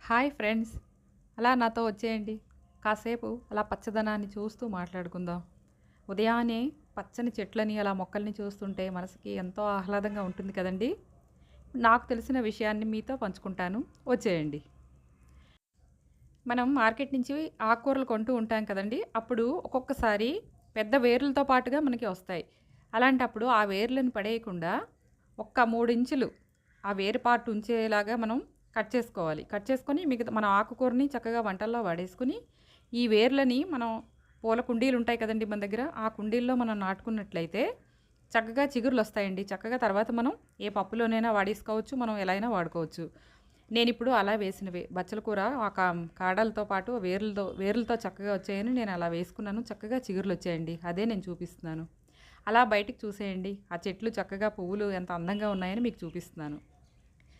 Hi friends, అలా నాతో వచ్చేయండి. కాసేపు అలా పచ్చదనాన్ని చూస్తూ మాట్లాడుకుందాం. ఉదయాన్నే పచ్చని చెట్లని అలా మొక్కల్ని చూస్తుంటే మనసుకి ఎంతో ఆహ్లాదంగా ఉంటుంది కదండీ! నాకు తెలిసిన విషయాన్ని మీతో పంచుకుంటాను. వచ్చేయండి. మనం మార్కెట్ నుంచి ఆకుకూరలు కొంటూ ఉంటాం కదండీ! అప్పుడు ఒక్కొక్కసారి పెద్ద వేర్లతో పాటుగా మనకి వస్తాయి. అలాంటప్పుడు ఆ వేర్లను పడేయకుండా ఒక్క 3 ఇంచులు ఆ వేరు పార్ట్ ఉంచేలాగా మనం కట్ చేసుకోవాలి. కట్ చేసుకొని మిగతా మన ఆకుకూరని చక్కగా వంటల్లో వాడేసుకొని, ఈ వేర్లని మనం పూల కుండీలుంటాయి కదండీ మన దగ్గర. ఆ కుండీల్లో మనం నాటుకున్నట్లయితే చక్కగా చిగుర్లొస్తాయండి. చక్కగా తర్వాత మనం ఏ పప్పులోనైనా వాడేసుకోవచ్చు. మనం ఎలా అయినా వాడుకోవచ్చు. నేనిప్పుడు అలా వేసినవే. బచ్చల కూర ఆ కాడలతో పాటు వేర్లతో చక్కగా వచ్చాయని నేను అలా వేసుకున్నాను. చక్కగా చిగుర్లొచ్చాయండి. అదే నేను చూపిస్తున్నాను. అలా బయటికి చూసేయండి. ఆ చెట్లు చక్కగా పువ్వులు ఎంత అందంగా ఉన్నాయని మీకు చూపిస్తున్నాను.